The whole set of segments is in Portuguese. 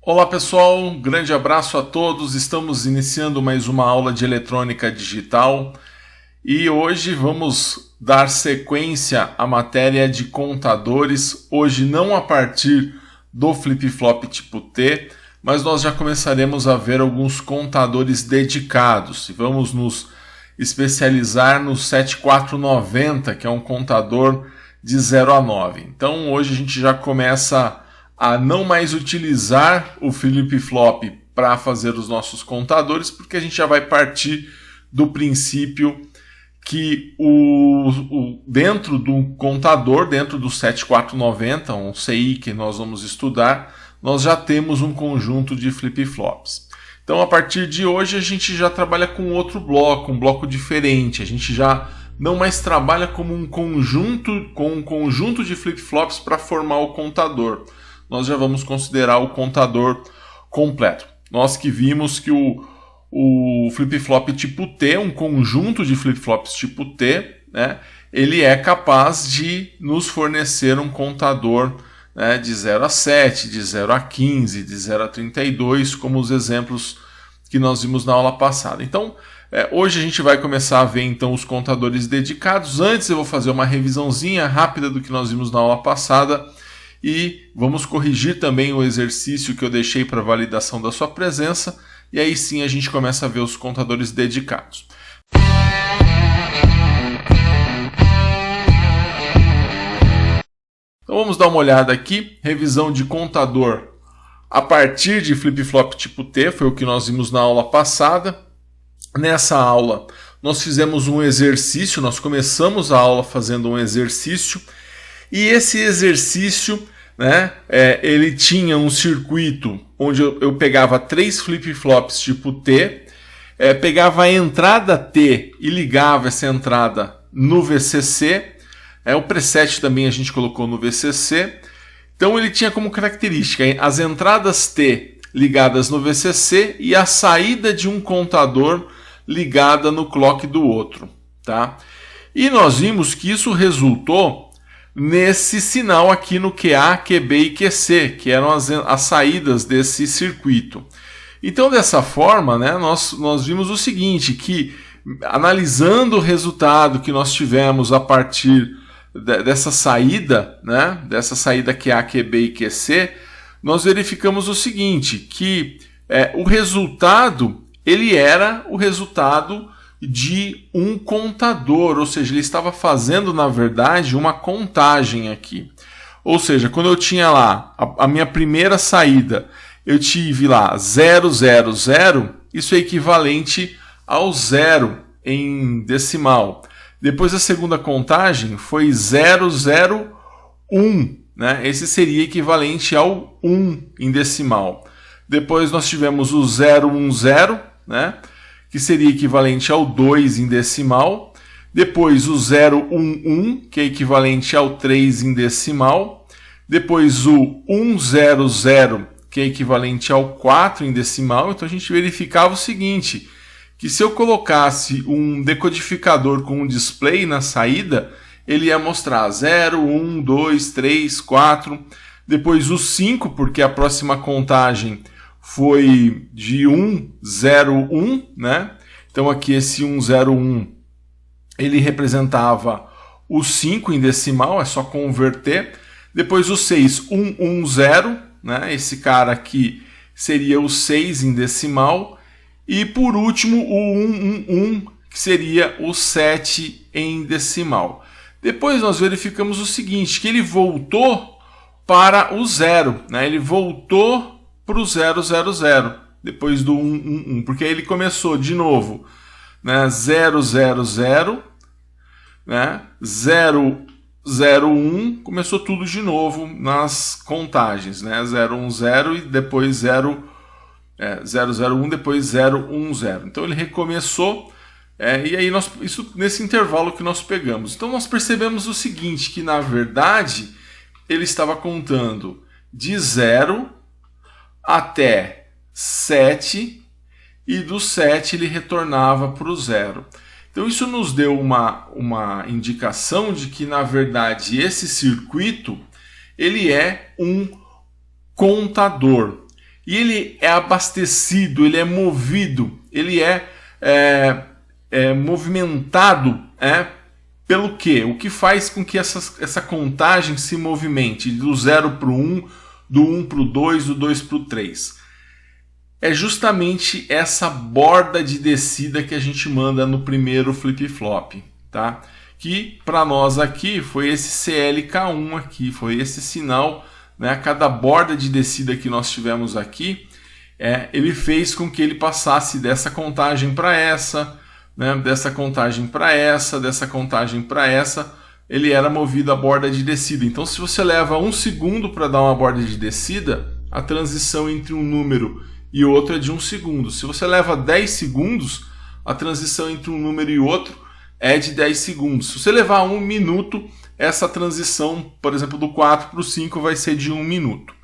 Olá pessoal, um grande abraço a todos. Estamos iniciando mais uma aula de eletrônica digital e hoje vamos dar sequência à matéria de contadores. Hoje não a partir do flip-flop tipo T, mas nós já começaremos a ver alguns contadores dedicados e vamos nos especializar no 7490, que é um contador de 0 a 9. Então hoje a gente já começa a não mais utilizar o flip-flop para fazer os nossos contadores, porque a gente já vai partir do princípio que dentro do contador, dentro do 7490, um CI que nós vamos estudar, nós já temos um conjunto de flip-flops. Então, a partir de hoje, a gente já trabalha com outro bloco, um bloco diferente. A gente já não mais trabalha como um conjunto de flip-flops para formar o contador. Nós já vamos considerar o contador completo. Nós que vimos que o flip-flop tipo T, um conjunto de flip-flops tipo T, né, ele é capaz de nos fornecer um contador, né, de 0 a 7, de 0 a 15, de 0 a 32, como os exemplos que nós vimos na aula passada. Então, hoje a gente vai começar a ver então os contadores dedicados. Antes eu vou fazer uma revisãozinha rápida do que nós vimos na aula passada e vamos corrigir também o exercício que eu deixei para validação da sua presença, e aí sim a gente começa a ver os contadores dedicados. Então vamos dar uma olhada aqui, revisão de contador a partir de flip-flop tipo T, foi o que nós vimos na aula passada. Nessa aula nós fizemos um exercício, nós começamos a aula fazendo um exercício, e esse exercício, né, ele tinha um circuito onde eu pegava 3 flip-flops tipo T, pegava a entrada T e ligava essa entrada no VCC, o preset também a gente colocou no VCC. Então ele tinha como característica as entradas T ligadas no VCC e a saída de um contador ligada no clock do outro, tá? E nós vimos que isso resultou nesse sinal aqui no QA, QB e QC, que eram as saídas desse circuito. Então, dessa forma, né, nós vimos o seguinte, que analisando o resultado que nós tivemos a partir dessa saída, né, dessa saída QA, QB e QC, nós verificamos o seguinte, que o resultado ele era o resultado de um contador, ou seja, ele estava fazendo, na verdade, uma contagem aqui. Ou seja, quando eu tinha lá a minha primeira saída, eu tive lá 000, isso é equivalente ao 0 em decimal. Depois a segunda contagem foi 001, né? Esse seria equivalente ao 1 em decimal. Depois nós tivemos o 010, né, que seria equivalente ao 2 em decimal. Depois o 011, que é equivalente ao 3 em decimal. Depois o 100, que é equivalente ao 4 em decimal. Então a gente verificava o seguinte, que se eu colocasse um decodificador com um display na saída, ele ia mostrar 0, 1, 2, 3, 4. Depois o 5, porque a próxima contagem foi de 101, né? Então aqui esse 101, ele representava o 5 em decimal, é só converter. Depois o 6, 110, né? Esse cara aqui seria o 6 em decimal. E por último o 111, que seria o 7 em decimal. Depois nós verificamos o seguinte, que ele voltou para o 0, né? Ele voltou para o 000, depois do 111, porque aí ele começou de novo, né, 000, né, 001, começou tudo de novo nas contagens, né, 010 e depois 001, depois 010. Então ele recomeçou, e aí isso nesse intervalo que nós pegamos. Então nós percebemos o seguinte, que na verdade ele estava contando de 0 até 7, e do 7 ele retornava para o 0. Então isso nos deu uma indicação de que, na verdade, esse circuito ele é um contador. e ele é abastecido, ele é movido, ele é movimentado pelo quê? O que faz com que essa contagem se movimente do 0 para o 1, do 1 para o 2, do 2 para o 3? É justamente essa borda de descida que a gente manda no primeiro flip-flop, tá? Que para nós aqui foi esse CLK1 aqui, foi esse sinal, né? Cada borda de descida que nós tivemos aqui, ele fez com que ele passasse dessa contagem para essa, né? Dessa contagem para essa, dessa contagem para essa, ele era movido à borda de descida. Então, se você leva 1 segundo para dar uma borda de descida, a transição entre um número e outro é de 1 segundo. Se você leva 10 segundos, a transição entre um número e outro é de 10 segundos. Se você levar 1 minuto, essa transição, por exemplo, do 4 para o 5 vai ser de 1 minuto.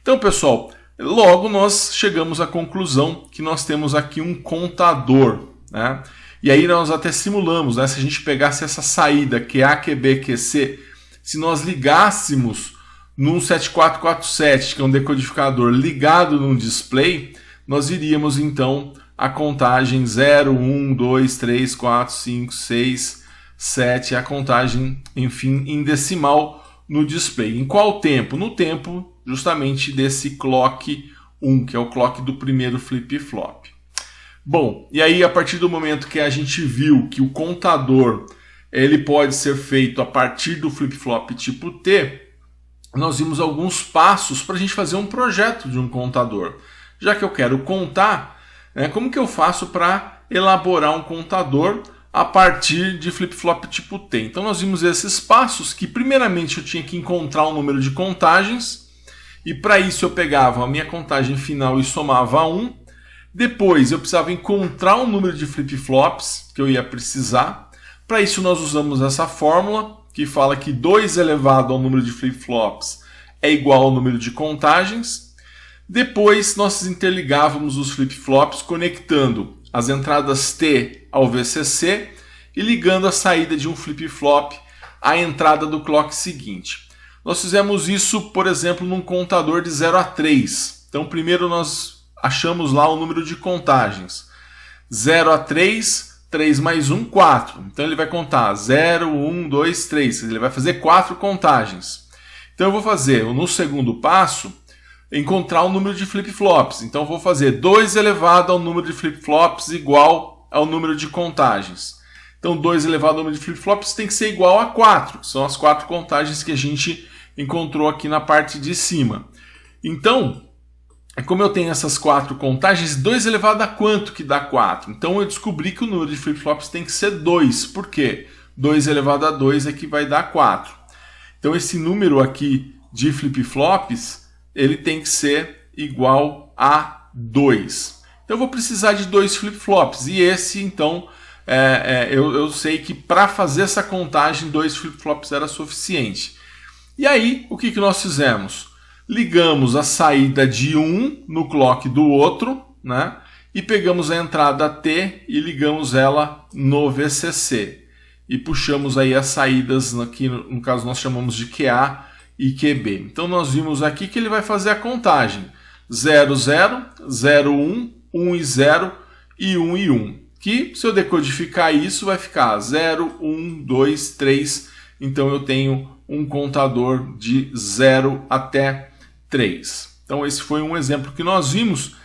Então, pessoal, logo nós chegamos à conclusão que nós temos aqui um contador, né? E aí nós até simulamos, né? Se a gente pegasse essa saída QA, QB, QC, se nós ligássemos num 7447, que é um decodificador ligado num display, nós iríamos então a contagem 0, 1, 2, 3, 4, 5, 6, 7, a contagem, enfim, em decimal no display. Em qual tempo? No tempo justamente desse clock 1, que é o clock do primeiro flip-flop. Bom, e aí a partir do momento que a gente viu que o contador ele pode ser feito a partir do flip-flop tipo T, nós vimos alguns passos para a gente fazer um projeto de um contador. Já que eu quero contar, né, como que eu faço para elaborar um contador a partir de flip-flop tipo T? Então nós vimos esses passos que primeiramente eu tinha que encontrar o número de contagens, e para isso eu pegava a minha contagem final e somava a 1. Depois eu precisava encontrar o número de flip-flops que eu ia precisar. Para isso nós usamos essa fórmula que fala que 2 elevado ao número de flip-flops é igual ao número de contagens. Depois nós interligávamos os flip-flops conectando as entradas T ao VCC e ligando a saída de um flip-flop à entrada do clock seguinte. Nós fizemos isso, por exemplo, num contador de 0 a 3. Então primeiro nós achamos lá o número de contagens. 0 a 3, 3 mais 1, 4. Então ele vai contar 0, 1, 2, 3. Ele vai fazer 4 contagens. Então eu vou fazer, no segundo passo, encontrar o número de flip-flops. Então eu vou fazer 2 elevado ao número de flip-flops igual ao número de contagens. Então 2 elevado ao número de flip-flops tem que ser igual a 4. São as 4 contagens que a gente encontrou aqui na parte de cima. Então, como eu tenho essas 4 contagens, 2 elevado a quanto que dá 4? Então eu descobri que o número de flip-flops tem que ser 2. Por quê? 2 elevado a 2 é que vai dar 4. Então esse número aqui de flip-flops, ele tem que ser igual a 2. Então eu vou precisar de 2 flip-flops. E esse, então, eu sei que para fazer essa contagem, 2 flip-flops era suficiente. E aí, o que nós fizemos? Ligamos a saída de um no clock do outro, né? E pegamos a entrada T e ligamos ela no VCC. E puxamos aí as saídas, aqui no caso nós chamamos de QA e QB. Então nós vimos aqui que ele vai fazer a contagem 0, 0, 0, 1, 1 e 0 e 1 e 1. Que se eu decodificar isso vai ficar 0, 1, 2, 3. Então eu tenho um contador de 0 até 3. Então esse foi um exemplo que nós vimos.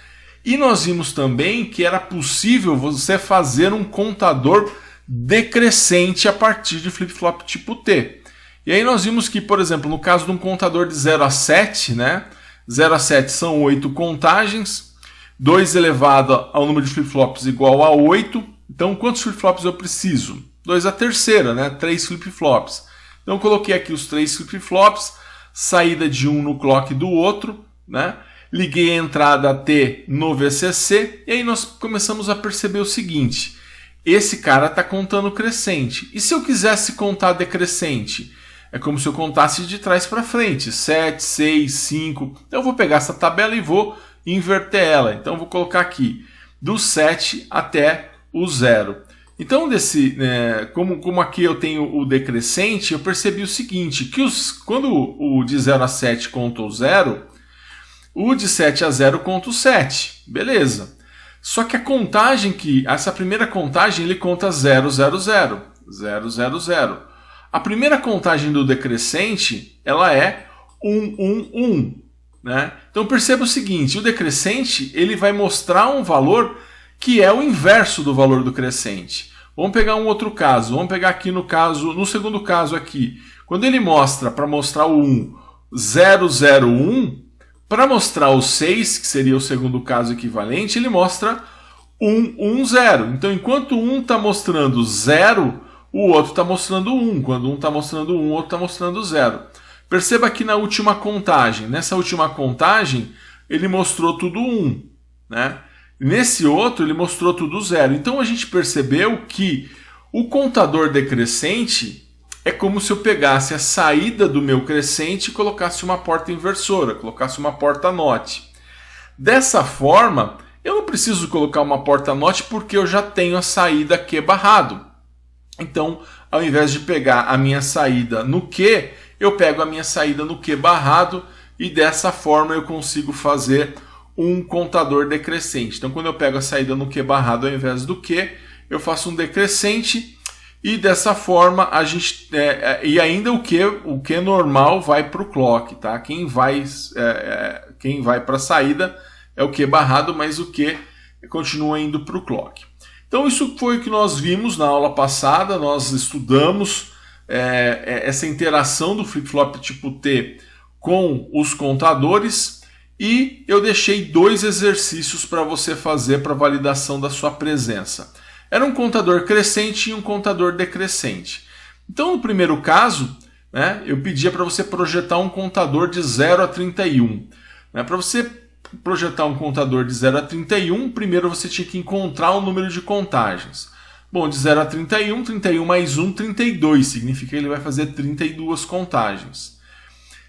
E nós vimos também que era possível você fazer um contador decrescente a partir de flip-flop tipo T. E aí nós vimos que, por exemplo, no caso de um contador de 0 a 7, né? 0 a 7 são 8 contagens, 2 elevado ao número de flip-flops igual a 8. Então quantos flip-flops eu preciso? 2 a terceira, né? 3 flip-flops. Então eu coloquei aqui os 3 flip-flops, saída de um no clock do outro, né? Liguei a entrada T no VCC e aí nós começamos a perceber o seguinte: esse cara está contando crescente. E se eu quisesse contar decrescente? É como se eu contasse de trás para frente, 7, 6, 5. Então eu vou pegar essa tabela e vou inverter ela. Então eu vou colocar aqui do 7 até o 0. Então, como aqui eu tenho o decrescente, eu percebi o seguinte, que quando o de 0 a 7 conta o 0, O de 7 a 0 conta o 7, beleza. Só que a contagem essa primeira contagem ele conta 0, 0, 0, 0, 0, 0. A primeira contagem do decrescente, ela é 1, 1, 1. Né? Então perceba o seguinte, o decrescente ele vai mostrar um valor que é o inverso do valor do crescente. Vamos pegar um outro caso, vamos pegar aqui no segundo caso aqui. Quando ele mostra, para mostrar o 1, 0, 0, 1, para mostrar o 6, que seria o segundo caso equivalente, ele mostra 1, 1, 0. Então, enquanto um está mostrando 0, o outro está mostrando 1. Quando um está mostrando 1, o outro está mostrando 0. Perceba que na última contagem, nessa última contagem, ele mostrou tudo 1. Né? Nesse outro, ele mostrou tudo 0. Então, a gente percebeu que o contador decrescente é como se eu pegasse a saída do meu crescente e colocasse uma porta inversora, colocasse uma porta NOT. Dessa forma, eu não preciso colocar uma porta NOT porque eu já tenho a saída Q barrado. Então, ao invés de pegar a minha saída no Q, eu pego a minha saída no Q barrado e dessa forma eu consigo fazer um contador decrescente. Então, quando eu pego a saída no Q barrado ao invés do Q, eu faço um decrescente. E dessa forma a gente e ainda o que normal vai para o clock, tá? Quem vai para a saída é o Q barrado, mas o Q continua indo para o clock. Então isso foi o que nós vimos na aula passada. Nós estudamos essa interação do flip-flop tipo T com os contadores e eu deixei 2 exercícios para você fazer para validação da sua presença. Era um contador crescente e um contador decrescente. Então, no primeiro caso, né, eu pedia para você projetar um contador de 0 a 31. Né? Para você projetar um contador de 0 a 31, primeiro você tinha que encontrar o número de contagens. Bom, de 0 a 31, 31 mais 1, 32. Significa que ele vai fazer 32 contagens.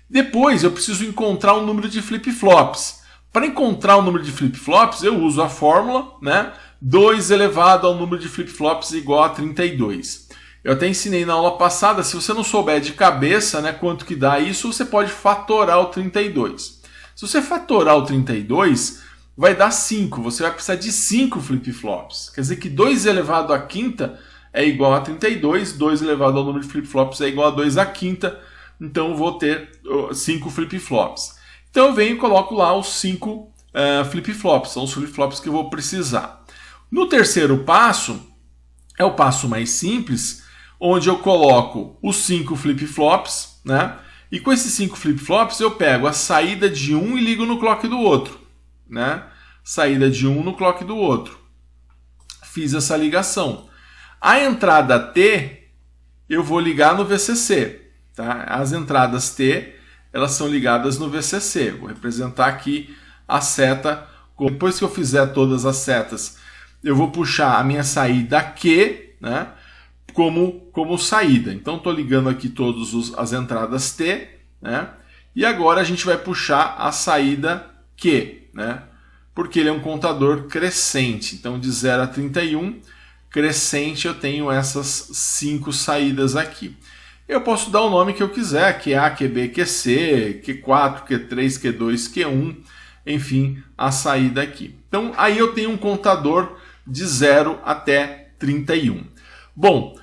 Depois, eu preciso encontrar o número de flip-flops. Para encontrar o número de flip-flops, eu uso a fórmula, né? 2 elevado ao número de flip-flops igual a 32. Eu até ensinei na aula passada, se você não souber de cabeça, né, quanto que dá isso, você pode fatorar o 32. Se você fatorar o 32, vai dar 5. Você vai precisar de 5 flip-flops. Quer dizer que 2 elevado à quinta é igual a 32, 2 elevado ao número de flip-flops é igual a 2 à quinta, então eu vou ter 5 flip-flops. Então eu venho e coloco lá os 5 flip-flops, são os flip-flops que eu vou precisar. No terceiro passo, é o passo mais simples, onde eu coloco os 5 flip-flops, né? E com esses 5 flip-flops eu pego a saída de um e ligo no clock do outro, né? Saída de um no clock do outro. Fiz essa ligação. A entrada T eu vou ligar no VCC, tá? As entradas T, elas são ligadas no VCC. Vou representar aqui a seta. Depois que eu fizer todas as setas, eu vou puxar a minha saída Q, né, como saída. Então, estou ligando aqui todas as entradas T, né, e agora a gente vai puxar a saída Q, né, porque ele é um contador crescente. Então, de 0 a 31, crescente, eu tenho essas 5 saídas aqui. Eu posso dar o nome que eu quiser, QA, QB, QC, Q4, Q3, Q2, Q1, enfim, a saída aqui. Então, aí eu tenho um contador de 0 até 31. Bom,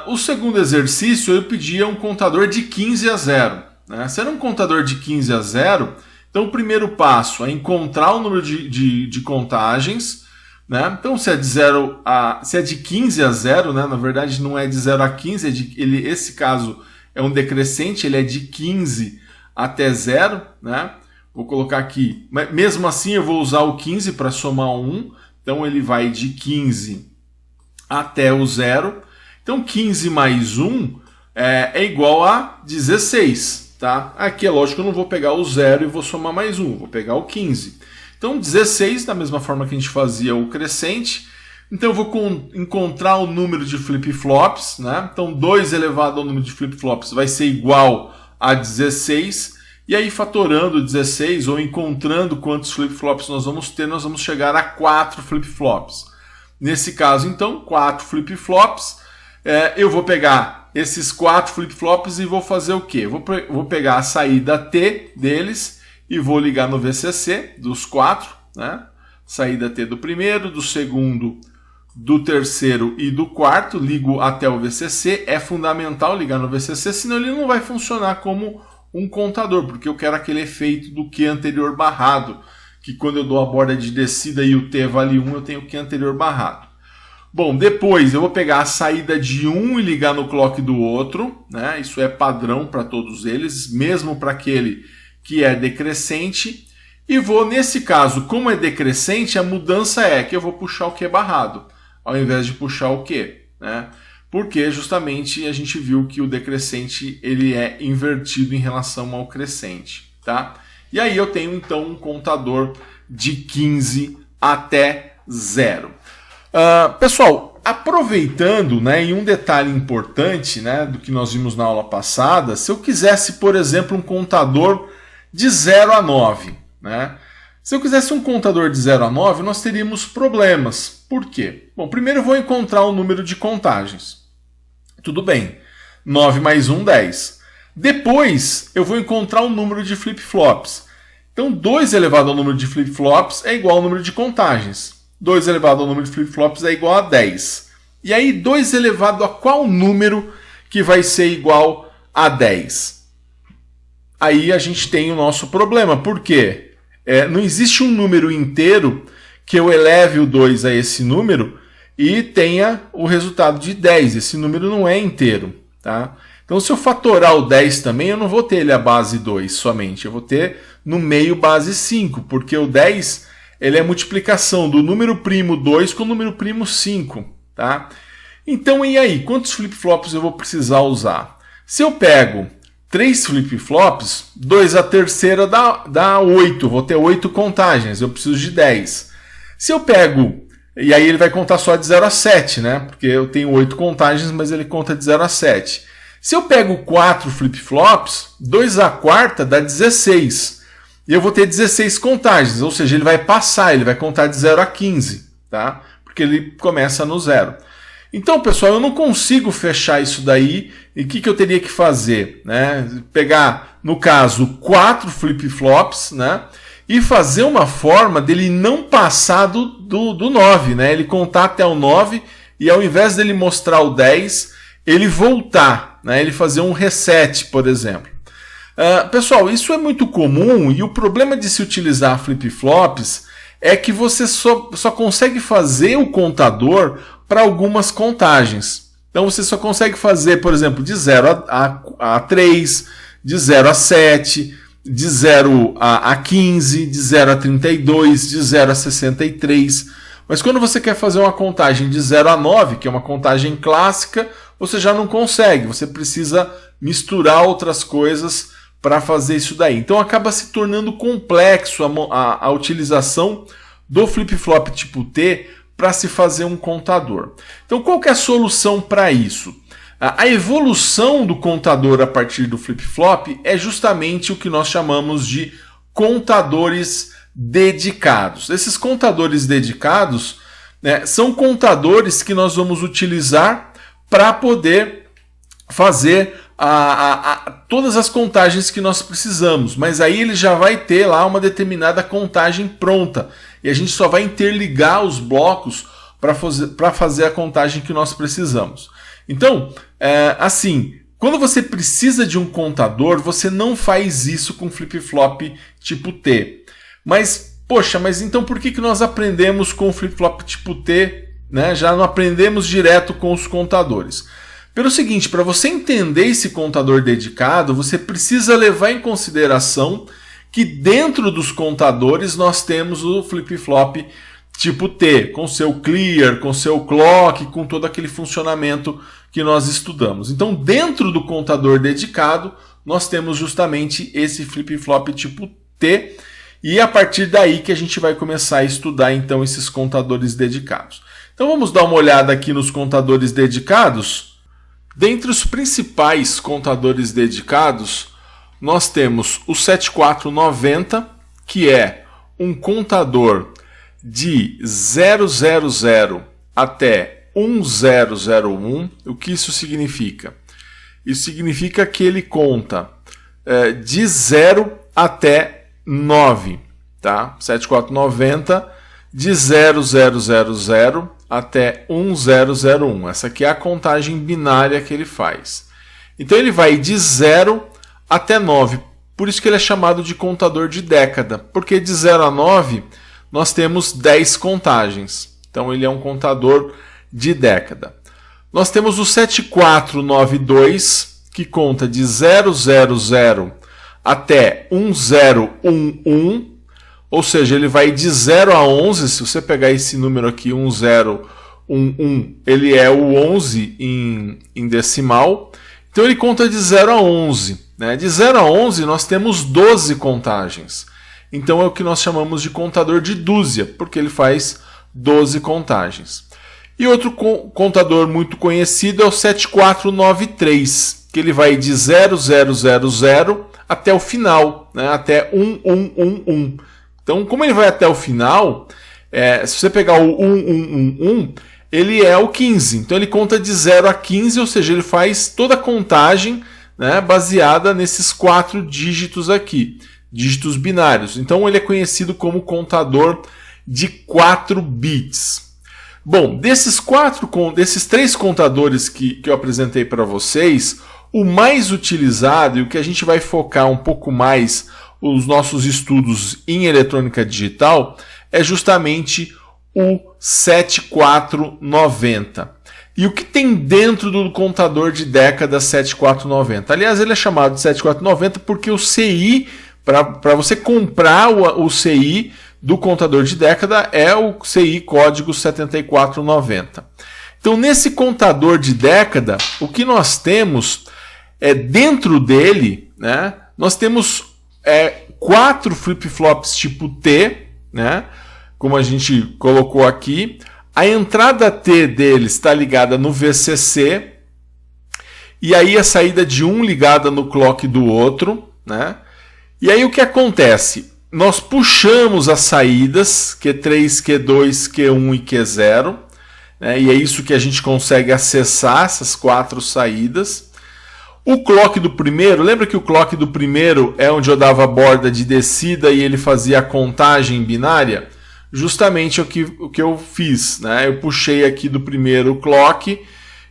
o segundo exercício eu pedia um contador de 15 a 0. Né? Se era um contador de 15 a 0, então o primeiro passo é encontrar o número de contagens. Né? Então, se é de 15 a 0, né? Na verdade não é de 0 a 15, esse caso é um decrescente, ele é de 15 até 0. Né? Vou colocar aqui, mas mesmo assim eu vou usar o 15 para somar 1. Então, ele vai de 15 até o 0. Então, 15 mais 1 é igual a 16. Tá? Aqui é lógico que eu não vou pegar o 0 e vou somar mais 1. Vou pegar o 15. Então, 16, da mesma forma que a gente fazia o crescente. Então, eu vou encontrar o número de flip-flops. Né? Então, 2 elevado ao número de flip-flops vai ser igual a 16. E aí, fatorando 16 ou encontrando quantos flip-flops nós vamos ter, nós vamos chegar a 4 flip-flops. Nesse caso, então, 4 flip-flops. Eu vou pegar esses 4 flip-flops e vou fazer o quê? Vou pegar a saída T deles e vou ligar no VCC dos 4, né? Saída T do primeiro, do segundo, do terceiro e do quarto, ligo até o VCC. É fundamental ligar no VCC, senão ele não vai funcionar como um contador, porque eu quero aquele efeito do Q anterior barrado, que quando eu dou a borda de descida e o T vale 1, eu tenho o Q anterior barrado. Bom, depois eu vou pegar a saída de um e ligar no clock do outro, né? Isso é padrão para todos eles, mesmo para aquele que é decrescente. E vou, nesse caso, como é decrescente, a mudança é que eu vou puxar o Q barrado, ao invés de puxar o Q, né? Porque justamente a gente viu que o decrescente ele é invertido em relação ao crescente, tá? E aí eu tenho então um contador de 15 até 0. Pessoal, aproveitando, né, em um detalhe importante, né, do que nós vimos na aula passada, se eu quisesse, por exemplo, um contador de 0 a 9, né? Se eu quisesse um contador de 0 a 9, nós teríamos problemas. Por quê? Bom, primeiro eu vou encontrar o número de contagens. Tudo bem, 9 mais 1, 10. Depois eu vou encontrar o número de flip-flops. Então 2 elevado ao número de flip-flops é igual ao número de contagens. 2 elevado ao número de flip-flops é igual a 10. E aí 2 elevado a qual número que vai ser igual a 10? Aí a gente tem o nosso problema. Por quê? Não existe um número inteiro que eu eleve o 2 a esse número e tenha o resultado de 10. Esse número não é inteiro, tá? Então, se eu fatorar o 10 também, eu não vou ter ele a base 2 somente. Eu vou ter no meio base 5, porque o 10 ele é a multiplicação do número primo 2 com o número primo 5, tá? Então, e aí? Quantos flip-flops eu vou precisar usar? Se eu pego 3 flip-flops, 2 a terceira dá 8. Vou ter 8 contagens, eu preciso de 10. Se eu pego... E aí ele vai contar só de 0 a 7, né? Porque eu tenho 8 contagens, mas ele conta de 0 a 7. Se eu pego 4 flip-flops, 2 a quarta dá 16. E eu vou ter 16 contagens, ou seja, ele vai passar, ele vai contar de 0 a 15, tá? Porque ele começa no 0. Então, pessoal, eu não consigo fechar isso daí. E o que eu teria que fazer? Né? Pegar, no caso, 4 flip-flops, né? E fazer uma forma dele não passar do 9, né? Ele contar até o 9 e ao invés dele mostrar o 10, ele voltar, né? Ele fazer um reset, por exemplo. Pessoal, isso é muito comum e o problema de se utilizar flip-flops é que você só consegue fazer o contador para algumas contagens. Então você só consegue fazer, por exemplo, de 0 a 3, de 0 a 7, de 0 a 15, de 0 a 32, de 0 a 63. Mas quando você quer fazer uma contagem de 0 a 9, que é uma contagem clássica, você já não consegue. Você precisa misturar outras coisas para fazer isso daí. Então acaba se tornando complexo a utilização do flip-flop tipo T para se fazer um contador. Então qual que é a solução para isso? A evolução do contador a partir do flip-flop é justamente o que nós chamamos de contadores dedicados. Esses contadores dedicados, né, são contadores que nós vamos utilizar para poder fazer todas as contagens que nós precisamos, mas aí ele já vai ter lá uma determinada contagem pronta e a gente só vai interligar os blocos para fazer a contagem que nós precisamos. Então, assim, quando você precisa de um contador, você não faz isso com flip-flop tipo T. Mas, poxa, mas então por que nós aprendemos com flip-flop tipo T, né? Já não aprendemos direto com os contadores? Pelo seguinte, para você entender esse contador dedicado, você precisa levar em consideração que dentro dos contadores nós temos o flip-flop tipo T, com seu clear, com seu clock, com todo aquele funcionamento que nós estudamos. Então, dentro do contador dedicado, nós temos justamente esse flip-flop tipo T, e a partir daí que a gente vai começar a estudar então esses contadores dedicados. Então vamos dar uma olhada aqui nos contadores dedicados. Dentre os principais contadores dedicados, nós temos o 7490, que é um contador de 000 até 1001. O que isso significa? Isso significa que ele conta de 0 até 9, tá? 7490 de 0000 até 1001. Essa aqui é a contagem binária que ele faz. Então ele vai de 0 até 9. Por isso que ele é chamado de contador de década, porque de 0 a 9 nós temos 10 contagens. Então ele é um contador de década. Nós temos o 7492, que conta de 000 até 1011, ou seja, ele vai de 0 a 11. Se você pegar esse número aqui, 1011, ele é o 11 em decimal. Então ele conta de 0 a 11. Né? De 0 a 11 nós temos 12 contagens. Então é o que nós chamamos de contador de dúzia, porque ele faz 12 contagens. E outro contador muito conhecido é o 7493, que ele vai de 0000 até o final, né? Até 1111. Então, como ele vai até o final, se você pegar o 1111, ele é o 15. Então ele conta de 0 a 15, ou seja, ele faz toda a contagem, né, baseada nesses 4 dígitos aqui, dígitos binários. Então ele é conhecido como contador de 4 bits. Bom, desses 3 contadores que eu apresentei para vocês, o mais utilizado e o que a gente vai focar um pouco mais os nossos estudos em eletrônica digital é justamente o 7490. E o que tem dentro do contador de década 7490? Aliás, ele é chamado de 7490 porque o CI, para você comprar o CI do contador de década, é o CI código 7490. Então, nesse contador de década, o que nós temos dentro dele, né, nós temos 4 flip-flops tipo T, né, como a gente colocou aqui. A entrada T dele está ligada no VCC, e aí a saída de um ligada no clock do outro, né? E aí o que acontece? Nós puxamos as saídas Q3, Q2, Q1 e Q0, né? E é isso que a gente consegue acessar, essas 4 saídas. O clock do primeiro, lembra que o clock do primeiro é onde eu dava a borda de descida e ele fazia a contagem binária? Justamente o que eu fiz, né? Eu puxei aqui do primeiro clock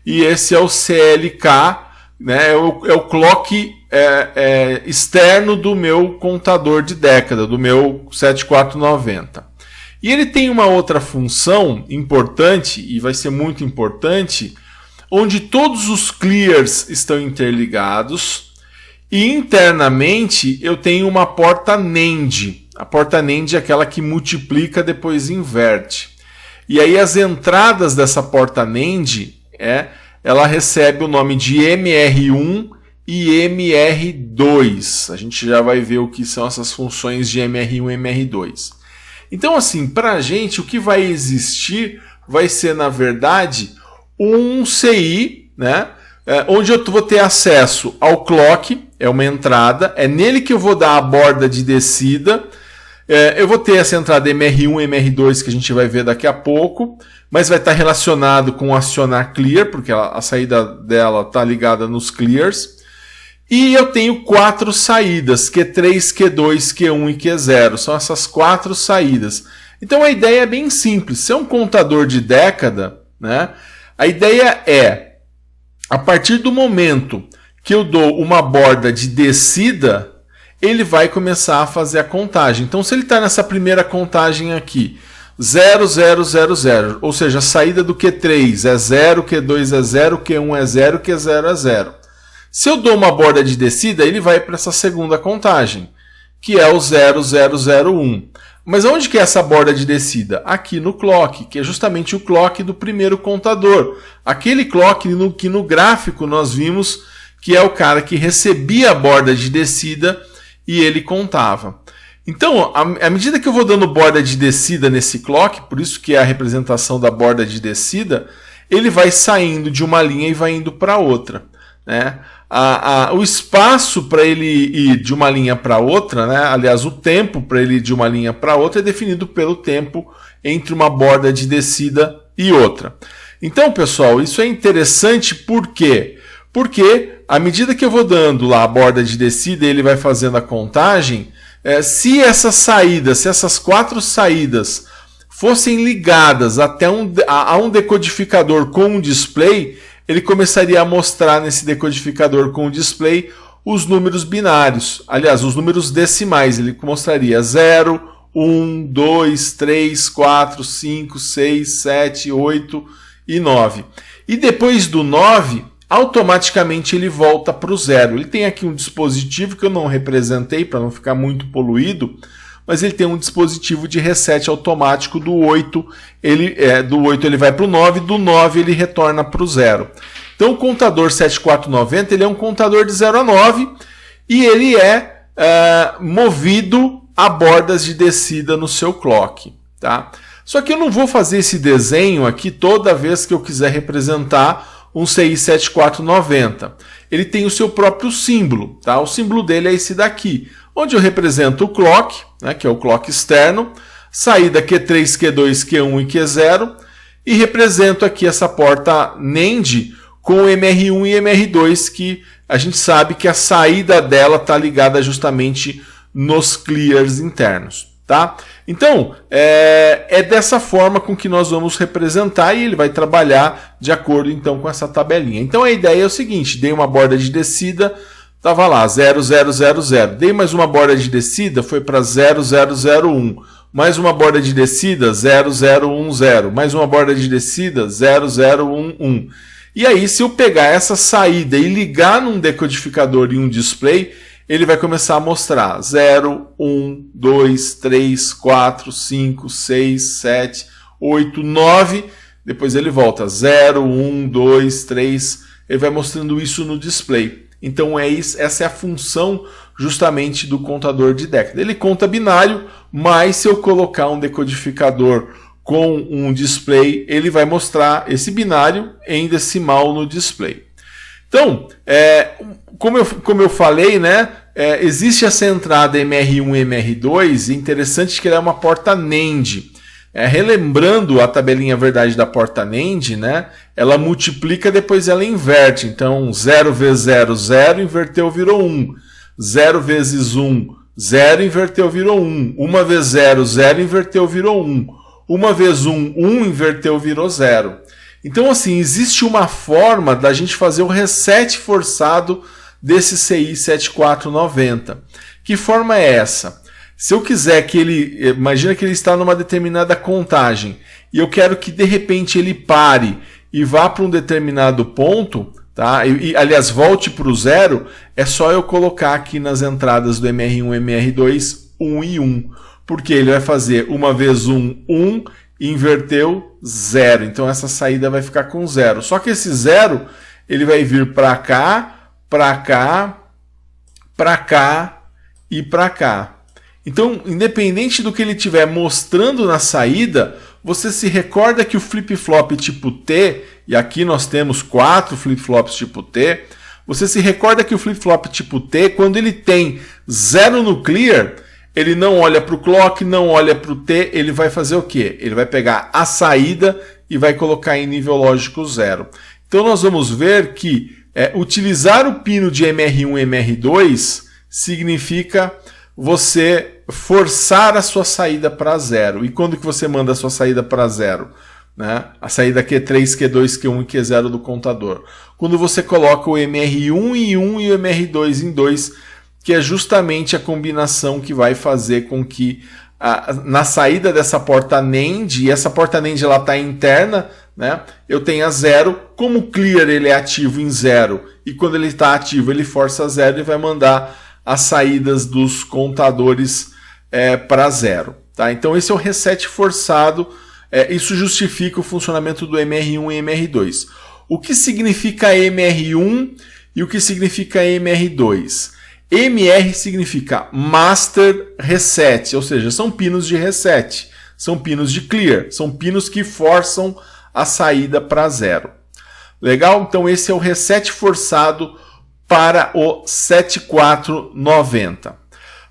e esse é o CLK, né? É o clock externo do meu contador de década, do meu 7490. E ele tem uma outra função importante, e vai ser muito importante, onde todos os clears estão interligados e internamente eu tenho uma porta NAND. A porta NAND é aquela que multiplica depois inverte. E aí as entradas dessa porta NAND, ela recebe o nome de MR1 e MR2. A gente já vai ver o que são essas funções de MR1 e MR2. Então, assim, para a gente, o que vai existir vai ser, na verdade, um CI, né? Onde eu vou ter acesso ao clock, é uma entrada, é nele que eu vou dar a borda de descida. Eu vou ter essa entrada MR1 e MR2 que a gente vai ver daqui a pouco, mas vai estar relacionado com acionar clear, porque a saída dela está ligada nos clears. E eu tenho 4 saídas, Q3, Q2, Q1 e Q0. São essas 4 saídas. Então a ideia é bem simples. Se é um contador de década, né, a ideia é, a partir do momento que eu dou uma borda de descida, ele vai começar a fazer a contagem. Então, se ele está nessa primeira contagem aqui, 0, 0, 0, 0, ou seja, a saída do Q3 é 0, Q2 é 0, Q1 é 0, Q0 é 0. Se eu dou uma borda de descida, ele vai para essa segunda contagem, que é o 0, 0, 0, 1. Mas onde que é essa borda de descida? Aqui no clock, que é justamente o clock do primeiro contador. Aquele clock que no gráfico nós vimos que é o cara que recebia a borda de descida e ele contava. Então, à medida que eu vou dando borda de descida nesse clock, por isso que é a representação da borda de descida, ele vai saindo de uma linha e vai indo para outra, né? O espaço para ele ir de uma linha para outra, né? Aliás, o tempo para ele ir de uma linha para outra é definido pelo tempo entre uma borda de descida e outra. Então, pessoal, isso é interessante por quê? Porque à medida que eu vou dando lá a borda de descida e ele vai fazendo a contagem, se essas 4 saídas fossem ligadas até a um decodificador com um display, ele começaria a mostrar nesse decodificador com o display os números binários, aliás, os números decimais. Ele mostraria 0, 1, 2, 3, 4, 5, 6, 7, 8 e 9. E depois do 9, automaticamente ele volta para o 0. Ele tem aqui um dispositivo que eu não representei para não ficar muito poluído, mas ele tem um dispositivo de reset automático do 8. Do 8 ele vai para o 9, do 9 ele retorna para o 0. Então o contador 7490 ele é um contador de 0 a 9 e ele é movido a bordas de descida no seu clock. Tá? Só que eu não vou fazer esse desenho aqui toda vez que eu quiser representar um CI 7490. Ele tem o seu próprio símbolo. Tá? O símbolo dele é esse daqui, onde eu represento o clock, né, que é o clock externo, saída Q3, Q2, Q1 e Q0, e represento aqui essa porta NAND com MR1 e MR2, que a gente sabe que a saída dela está ligada justamente nos clears internos. Tá? Então, é dessa forma com que nós vamos representar e ele vai trabalhar de acordo então com essa tabelinha. Então a ideia é o seguinte, dei uma borda de descida, estava lá 0000, dei mais uma borda de descida, foi para 0001, mais uma borda de descida 0010, mais uma borda de descida 0011. E aí, se eu pegar essa saída e ligar num decodificador e um display, ele vai começar a mostrar 0, 1, 2, 3, 4, 5, 6, 7, 8, 9. Depois ele volta 0, 1, 2, 3. Ele vai mostrando isso no display. Então essa é a função justamente do contador de década. Ele conta binário, mas se eu colocar um decodificador com um display, ele vai mostrar esse binário em decimal no display. Então, como eu falei, né, existe essa entrada MR1 e MR2, e interessante que ela é uma porta NAND. Relembrando a tabelinha verdade da porta NAND, né, ela multiplica, depois ela inverte. Então, 0 vezes 0, 0, inverteu, virou 1. 0 vezes 1, 0, inverteu, virou 1. 1 vezes 0, 0, inverteu, virou 1. 1 vezes 1, 1, inverteu, virou 0. Então, assim, existe uma forma da gente fazer o reset forçado desse CI 7490. Que forma é essa? Se eu quiser que ele... Imagina que ele está numa determinada contagem e eu quero que, de repente, ele pare e vá para um determinado ponto, tá? Aliás, volte para o 0, é só eu colocar aqui nas entradas do MR1 e MR2 1 e 1. Porque ele vai fazer 1 vezes 1, 1, inverteu, 0. Então essa saída vai ficar com 0. Só que esse 0, ele vai vir para cá, para cá, para cá e para cá. Então, independente do que ele estiver mostrando na saída, você se recorda que o flip-flop tipo T, e aqui nós temos 4 flip-flops tipo T, você se recorda que o flip-flop tipo T, quando ele tem 0 no clear, ele não olha para o clock, não olha para o T, ele vai fazer o quê? Ele vai pegar a saída e vai colocar em nível lógico 0. Então nós vamos ver que utilizar o pino de MR1 e MR2 significa você forçar a sua saída para 0. E quando que você manda a sua saída para 0? Né? A saída Q3, Q2, Q1 e Q0 do contador. Quando você coloca o MR1 em 1 e o MR2 em 2, que é justamente a combinação que vai fazer com que na saída dessa porta NAND, e essa porta NAND está interna, né, eu tenha 0, como o clear ele é ativo em 0, e quando ele está ativo ele força 0 e vai mandar as saídas dos contadores para 0. Tá? Então esse é o reset forçado, isso justifica o funcionamento do MR1 e MR2. O que significa MR1 e o que significa MR2? MR significa Master Reset, ou seja, são pinos de reset, são pinos de clear, são pinos que forçam a saída para 0. Legal? Então esse é o reset forçado para o 7490.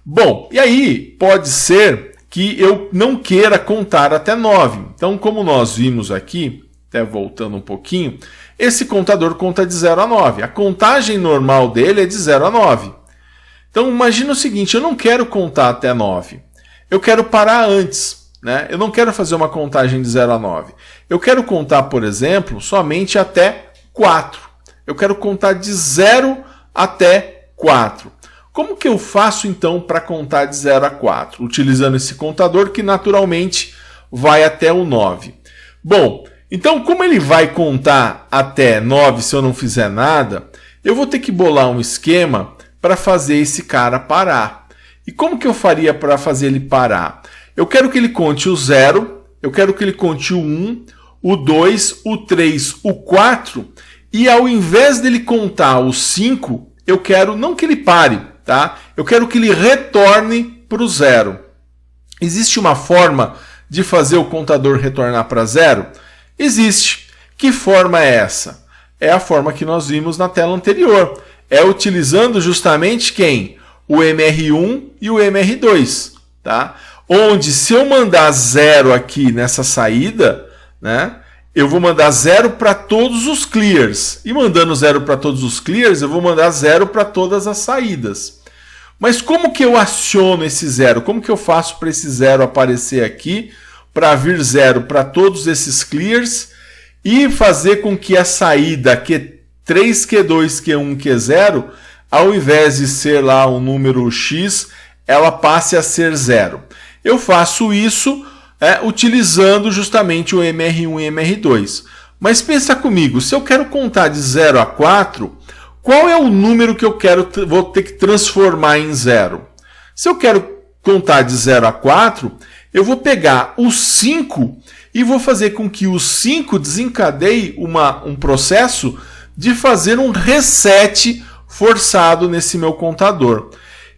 Bom, e aí pode ser que eu não queira contar até 9. Então, como nós vimos aqui, até voltando um pouquinho, esse contador conta de 0 a 9. A contagem normal dele é de 0 a 9. Então imagina o seguinte, eu não quero contar até 9. Eu quero parar antes, né? Eu não quero fazer uma contagem de 0 a 9. Eu quero contar, por exemplo, somente até 4. Eu quero contar de 0 até 4. Como que eu faço então para contar de 0 a 4? Utilizando esse contador que naturalmente vai até o 9. Bom, então como ele vai contar até 9 se eu não fizer nada, eu vou ter que bolar um esquema para fazer esse cara parar. E como que eu faria para fazer ele parar? Eu quero que ele conte o 0, eu quero que ele conte o 1, o 2, o 3, o 4, e ao invés dele contar o 5, eu quero não que ele pare, tá? Eu quero que ele retorne para o 0. Existe uma forma de fazer o contador retornar para 0? Existe. Que forma é essa? É a forma que nós vimos na tela anterior. É utilizando justamente quem? O MR1 e o MR2, tá? Onde se eu mandar 0 aqui nessa saída, né, eu vou mandar 0 para todos os clears. E mandando 0 para todos os clears, eu vou mandar 0 para todas as saídas. Mas como que eu aciono esse 0? Como que eu faço para esse 0 aparecer aqui, para vir 0 para todos esses clears e fazer com que a saída Q3, Q2, Q1, Q0, ao invés de ser lá um número X, ela passe a ser 0? Eu faço isso utilizando justamente o MR1 e MR2. Mas pensa comigo, se eu quero contar de 0 a 4, qual é o número que eu vou ter que transformar em 0? Se eu quero contar de 0 a 4, eu vou pegar o 5 e vou fazer com que o 5 desencadeie um processo de fazer um reset forçado nesse meu contador.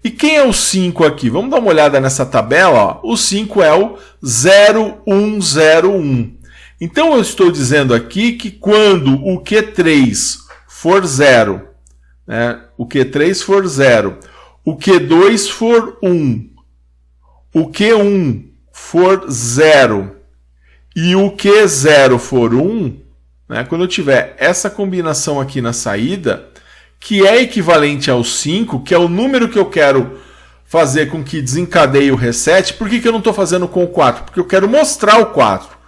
E quem é o 5 aqui? Vamos dar uma olhada nessa tabela. Ó. O 5 é o 0101. Então eu estou dizendo aqui que quando o Q3 for 0, né, o Q3 for 0, o Q2 for 1, o Q1 for 0 e o Q0 for 1, né, quando eu tiver essa combinação aqui na saída, que é equivalente ao 5, que é o número que eu quero fazer com que desencadeie o reset. Por que eu não estou fazendo com o 4? Porque eu quero mostrar o 4.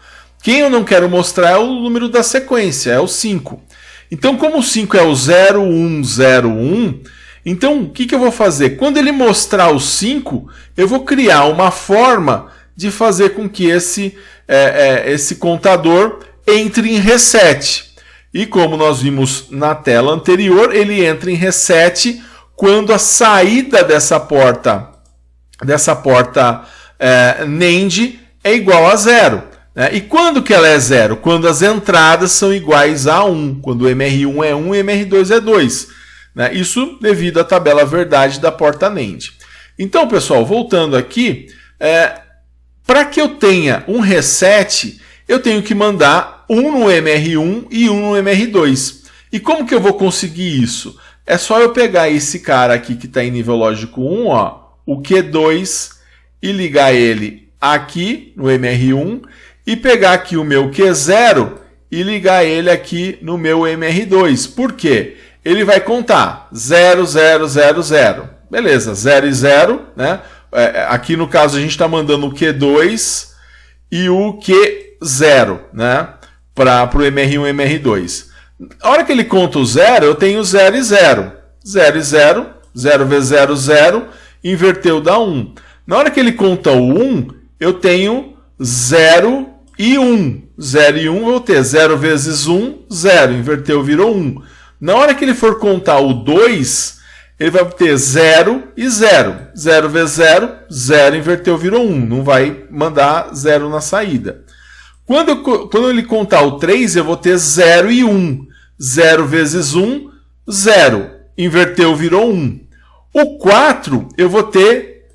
Quem eu não quero mostrar é o número da sequência, é o 5. Então, como o 5 é o 0101, então o que eu vou fazer? Quando ele mostrar o 5, eu vou criar uma forma de fazer com que esse contador entre em reset. E como nós vimos na tela anterior, ele entra em reset quando a saída dessa porta NAND é igual a 0. Né? E quando que ela é 0? Quando as entradas são iguais a 1. Quando o MR1 é 1 e o MR2 é 2. Né? Isso devido à tabela verdade da porta NAND. Então, pessoal, voltando aqui, para que eu tenha um reset, eu tenho que mandar um no MR1 e um no MR2. E como que eu vou conseguir isso? É só eu pegar esse cara aqui que está em nível lógico 1, ó, o Q2, e ligar ele aqui no MR1, e pegar aqui o meu Q0 e ligar ele aqui no meu MR2. Por quê? Ele vai contar 0, 0, 0, 0. Beleza, 0 e 0, né? Aqui no caso a gente está mandando o Q2 e o Q0, né? Para o MR1 e MR2. A hora que ele conta o 0, eu tenho 0 e 0. 0 e 0, 0 vezes 0, 0, inverteu dá 1. Na hora que ele conta o 1, eu tenho 0 e 1. 0 e 1 eu vou ter 0 vezes 1, 0, inverteu, virou 1. Na hora que ele for contar o 2, ele vai ter 0 e 0. 0 vezes 0, 0, inverteu, virou 1. Não vai mandar 0 na saída. Quando ele contar o 3, eu vou ter 0 e 1. 0 vezes 1, 0. Inverteu, virou 1. O 4, eu vou ter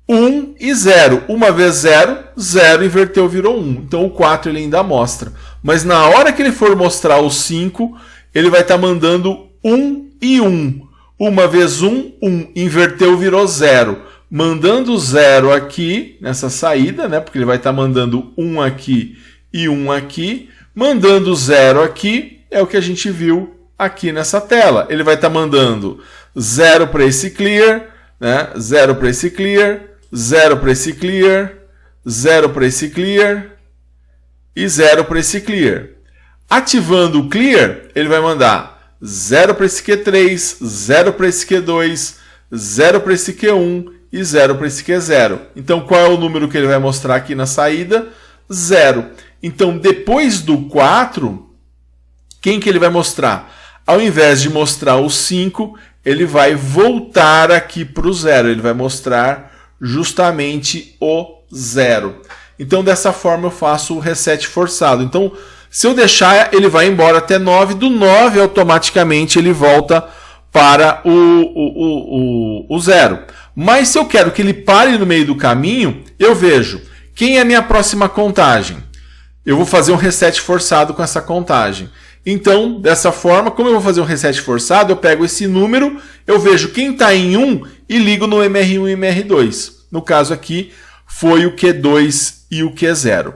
1 e 0. 1 vezes 0, 0, inverteu, virou 1. Então o 4 ele ainda mostra. Mas na hora que ele for mostrar o 5, ele vai estar mandando 1 e 1. 1 vezes 1, 1. Inverteu, virou 0. Mandando 0 aqui, nessa saída, né? Porque ele vai estar mandando 1 aqui e 1 aqui. Mandando 0 aqui, é o que a gente viu aqui nessa tela. Ele vai estar mandando 0 para esse clear, né? 0 para esse clear, 0 para esse clear, 0 para esse clear e 0 para esse clear. Ativando o clear, ele vai mandar 0 para esse Q3, 0 para esse Q2, 0 para esse Q1 e 0 para esse Q0. Então, qual é o número que ele vai mostrar aqui na saída? 0. Então, depois do 4, quem que ele vai mostrar? Ao invés de mostrar o 5, ele vai voltar aqui para o 0. Ele vai mostrar justamente o 0. Então, dessa forma, eu faço o reset forçado. Então, se eu deixar, ele vai embora até 9. Do 9, automaticamente, ele volta para o 0. Mas se eu quero que ele pare no meio do caminho, eu vejo quem é a minha próxima contagem. Eu vou fazer um reset forçado com essa contagem. Então, dessa forma, como eu vou fazer um reset forçado, eu pego esse número, eu vejo quem está em 1 e ligo no MR1 e MR2. No caso aqui, foi o Q2 e o Q0.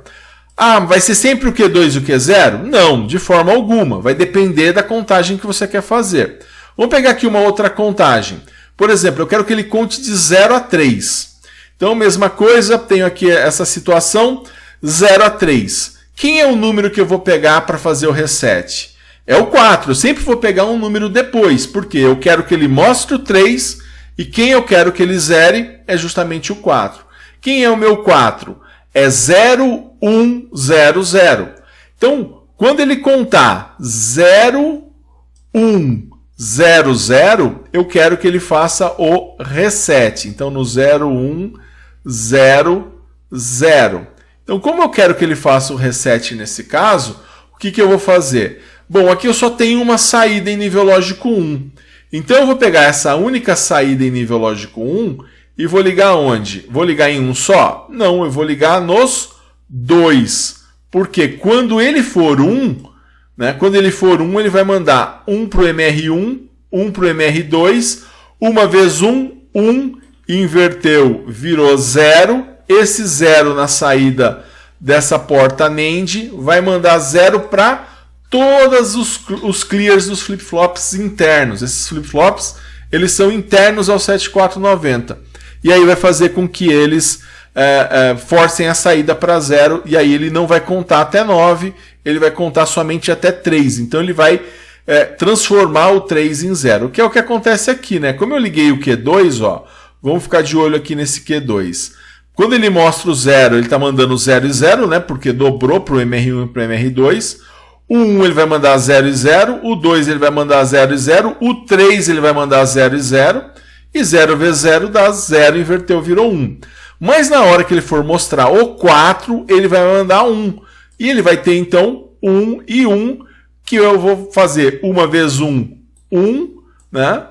Ah, vai ser sempre o Q2 e o Q0? Não, de forma alguma. Vai depender da contagem que você quer fazer. Vamos pegar aqui uma outra contagem. Por exemplo, eu quero que ele conte de 0 a 3. Então, mesma coisa, tenho aqui essa situação, 0 a 3. Quem é o número que eu vou pegar para fazer o reset? É o 4. Eu sempre vou pegar um número depois, porque eu quero que ele mostre o 3 e quem eu quero que ele zere é justamente o 4. Quem é o meu 4? É 0, 1, 0, 0. Então, quando ele contar 0, 1, 0, 0, eu quero que ele faça o reset. Então, no 0, 1, 0, 0. Então, como eu quero que ele faça o reset nesse caso, o que eu vou fazer? Bom, aqui eu só tenho uma saída em nível lógico 1. Então, eu vou pegar essa única saída em nível lógico 1 e vou ligar onde? Vou ligar em um só? Não, eu vou ligar nos 2. Porque quando ele for 1, né, quando ele for 1, ele vai mandar 1 para o MR1, 1 para o MR2, uma vez 1, 1, inverteu, virou 0. Esse 0 na saída dessa porta NAND vai mandar 0 para todos os clears dos flip-flops internos. Esses flip-flops, eles são internos ao 7490. E aí vai fazer com que eles forcem a saída para 0. E aí ele não vai contar até 9, ele vai contar somente até 3. Então ele vai transformar o 3 em 0. Que é o que acontece aqui, né? Como eu liguei o Q2, ó, vamos ficar de olho aqui nesse Q2. Quando ele mostra o 0, ele está mandando 0 e 0, né? Porque dobrou para o MR1 e para o MR2. O 1 ele vai mandar 0 e 0. O 2 ele vai mandar 0 e 0. O 3 ele vai mandar 0 e 0. E 0 vezes 0 dá 0, inverteu, virou 1. Mas na hora que ele for mostrar o 4, ele vai mandar 1. E ele vai ter então 1 e 1, que eu vou fazer 1 vezes 1, 1, né?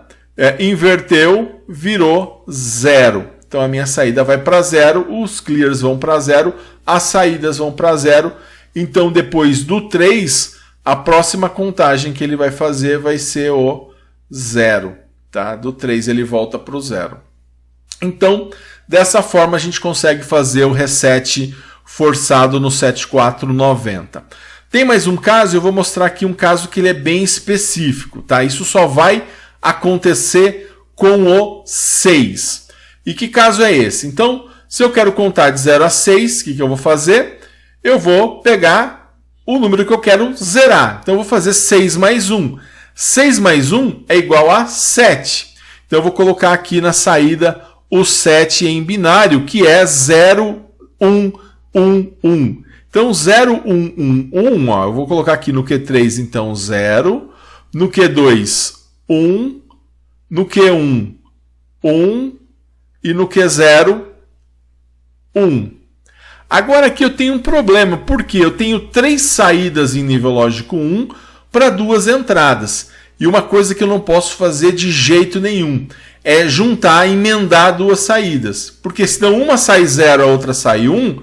Inverteu, virou 0. Então a minha saída vai para 0, os clears vão para 0, as saídas vão para 0. Então depois do 3, a próxima contagem que ele vai fazer vai ser o 0. Tá? Do 3 ele volta para o 0. Então, dessa forma a gente consegue fazer o reset forçado no 7490. Tem mais um caso, eu vou mostrar aqui um caso que ele é bem específico. Tá? Isso só vai acontecer com o 6. E que caso é esse? Então, se eu quero contar de 0 a 6, o que eu vou fazer? Eu vou pegar o número que eu quero zerar. Então, eu vou fazer 6 mais 1. 6 mais 1 é igual a 7. Então, eu vou colocar aqui na saída o 7 em binário, que é 0, 1, 1, 1. Então, 0, 1, 1, 1, ó, eu vou colocar aqui no Q3, então, 0. No Q2, 1. No Q1, 1. E no Q0, 1. Agora aqui eu tenho um problema, porque eu tenho 3 saídas em nível lógico 1 para 2 entradas. E uma coisa que eu não posso fazer de jeito nenhum é juntar, emendar 2 saídas. Porque senão uma sai 0, a outra sai 1,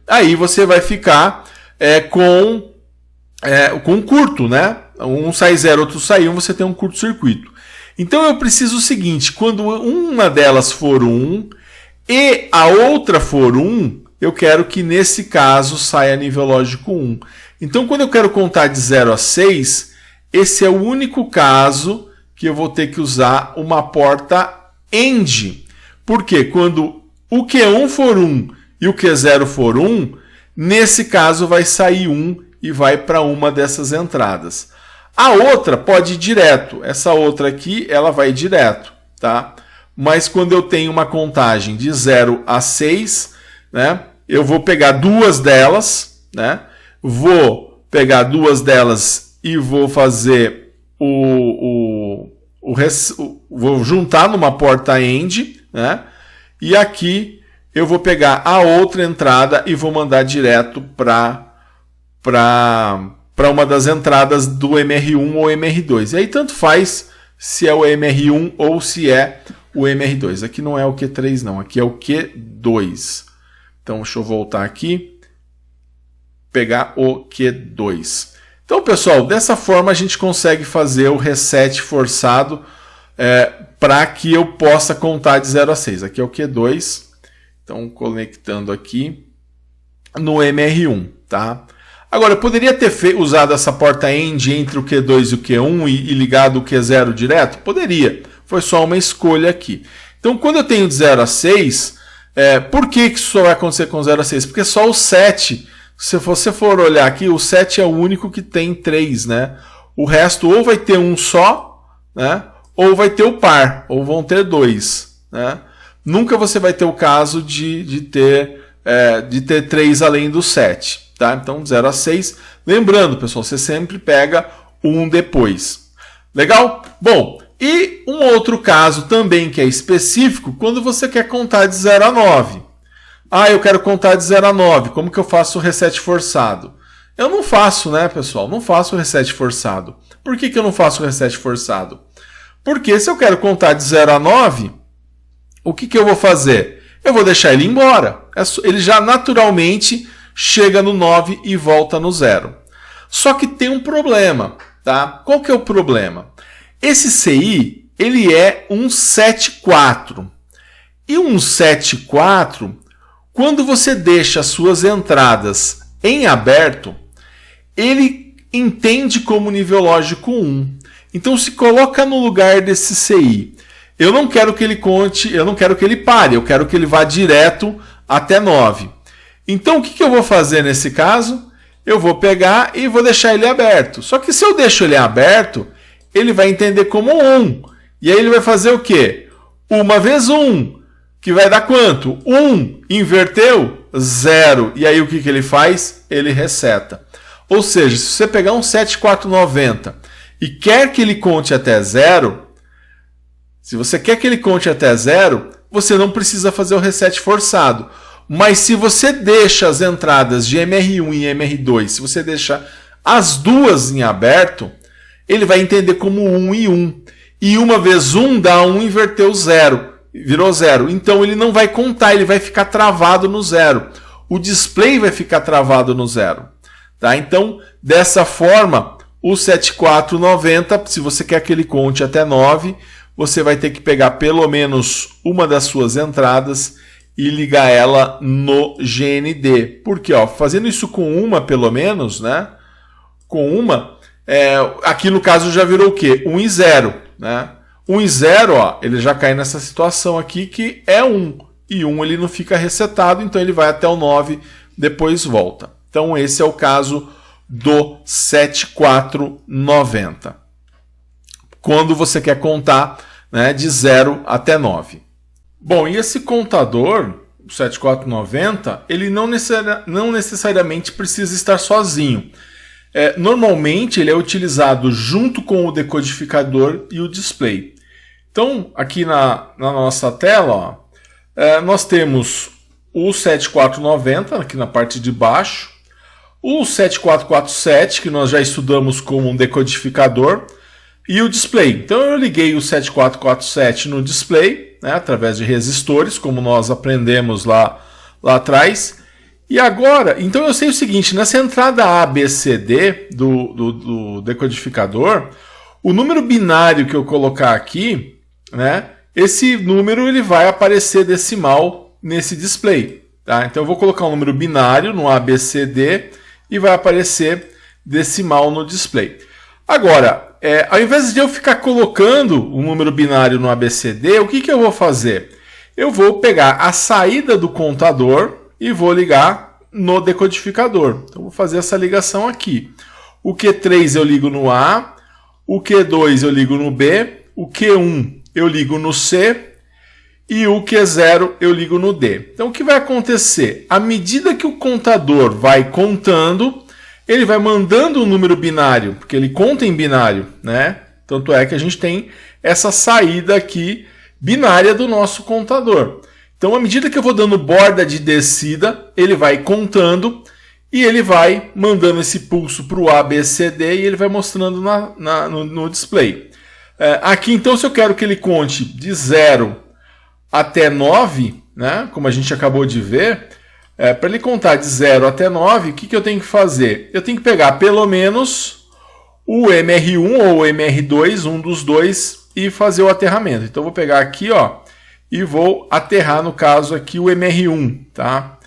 aí você vai ficar com curto, né? Um sai 0, outro sai 1, você tem um curto-circuito. Então eu preciso o seguinte, quando uma delas for 1 e a outra for 1, eu quero que nesse caso saia nível lógico 1. Então quando eu quero contar de 0 a 6, esse é o único caso que eu vou ter que usar uma porta AND. Porque quando o Q1 for 1 e o Q0 for 1, nesse caso vai sair 1 e vai para uma dessas entradas. A outra pode ir direto. Essa outra aqui, ela vai direto, tá? Mas quando eu tenho uma contagem de 0 a 6, né, eu vou pegar duas delas, né? Vou pegar duas delas e vou fazer vou juntar numa porta AND, né? E aqui eu vou pegar a outra entrada e vou mandar direto para uma das entradas do MR1 ou MR2. E aí tanto faz se é o MR1 ou se é o MR2. Aqui não é o Q3 não, aqui é o Q2. Então deixa eu voltar aqui, pegar o Q2. Então, pessoal, dessa forma a gente consegue fazer o reset forçado para que eu possa contar de 0 a 6. Aqui é o Q2, então conectando aqui no MR1, tá? Agora, eu poderia ter usado essa porta AND entre o Q2 e o Q1 e ligado o Q0 direto? Poderia, foi só uma escolha aqui. Então, quando eu tenho de 0 a 6, por que isso só vai acontecer com 0 a 6? Porque só o 7... Se você for olhar aqui, o 7 é o único que tem 3, né? O resto ou vai ter um só, né? Ou vai ter o par, ou vão ter 2, né? Nunca você vai ter o caso de ter 3 além do 7, tá? Então, 0 a 6. Lembrando, pessoal, você sempre pega um depois. Legal? Bom, e um outro caso também que é específico, quando você quer contar de 0 a 9. Ah, eu quero contar de 0 a 9. Como que eu faço o reset forçado? Eu não faço, né, pessoal? Não faço o reset forçado. Por que eu não faço o reset forçado? Porque se eu quero contar de 0 a 9, o que eu vou fazer? Eu vou deixar ele embora. Ele já naturalmente chega no 9 e volta no 0. Só que tem um problema, tá? Qual que é o problema? Esse CI, ele é um 7/4. E um 7/4... Quando você deixa as suas entradas em aberto, ele entende como nível lógico 1. Então se coloca no lugar desse CI. Eu não quero que ele conte, eu não quero que ele pare, eu quero que ele vá direto até 9. Então o que eu vou fazer nesse caso? Eu vou pegar e vou deixar ele aberto. Só que se eu deixo ele aberto, ele vai entender como 1. E aí ele vai fazer o quê? 1 vezes 1. Que vai dar quanto? 1 inverteu, 0. E aí o que ele faz? Ele reseta. Ou seja, se você pegar um 7490 e quer que ele conte até 0, se você quer que ele conte até 0, você não precisa fazer o reset forçado. Mas se você deixa as entradas de MR1 e MR2, se você deixa as duas em aberto, ele vai entender como 1 e 1. E 1 vezes 1 dá 1 inverteu 0. Virou 0. Então ele não vai contar, ele vai ficar travado no 0. O display vai ficar travado no 0. Tá? Então, dessa forma, o 7490, se você quer que ele conte até 9, você vai ter que pegar pelo menos uma das suas entradas e ligar ela no GND. Porque, fazendo isso com uma, pelo menos, né? Com uma, aqui no caso já virou o quê? 1 e 0, né? 1 e 0, ele já cai nessa situação aqui que é 1. E 1 ele não fica resetado, então ele vai até o 9, depois volta. Então esse é o caso do 7490. Quando você quer contar, né, de 0 até 9. Bom, e esse contador, o 7490, ele não necessariamente precisa estar sozinho. Normalmente ele é utilizado junto com o decodificador e o display. Então, aqui na nossa tela, nós temos o 7490, aqui na parte de baixo, o 7447, que nós já estudamos como um decodificador, e o display. Então eu liguei o 7447 no display, né, através de resistores, como nós aprendemos lá atrás. E agora, então eu sei o seguinte, nessa entrada ABCD do decodificador, o número binário que eu colocar aqui, né, esse número ele vai aparecer decimal nesse display. Tá? Então eu vou colocar um número binário no ABCD e vai aparecer decimal no display. Agora, ao invés de eu ficar colocando o número binário no ABCD, o que eu vou fazer? eu vou pegar a saída do contador e vou ligar no decodificador. Então, vou fazer essa ligação aqui. O Q3 eu ligo no A, o Q2 eu ligo no B, o Q1 eu ligo no C e o Q0 eu ligo no D. Então, o que vai acontecer? À medida que o contador vai contando, ele vai mandando um número binário, porque ele conta em binário, né? Tanto é que a gente tem essa saída aqui binária do nosso contador. Então, à medida que eu vou dando borda de descida, ele vai contando e ele vai mandando esse pulso para o A, B, C, D e ele vai mostrando no display. Aqui, então, se eu quero que ele conte de 0 até 9, né, como a gente acabou de ver, para ele contar de 0 até 9, o que eu tenho que fazer? Eu tenho que pegar pelo menos o MR1 ou o MR2, um dos dois, e fazer o aterramento. Então, eu vou pegar aqui, ó, e vou aterrar, no caso aqui, o MR1. Tá?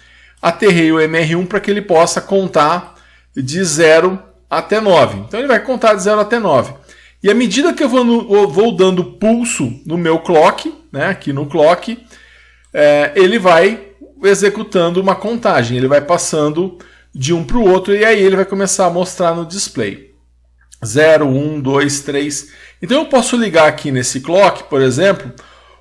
Aterrei o MR1 para que ele possa contar de 0 até 9. Então, ele vai contar de 0 até 9. E à medida que eu vou dando pulso no meu clock, né, aqui no clock, ele vai executando uma contagem. Ele vai passando de um para o outro e aí ele vai começar a mostrar no display. 0, 1, 2, 3. Então eu posso ligar aqui nesse clock, por exemplo,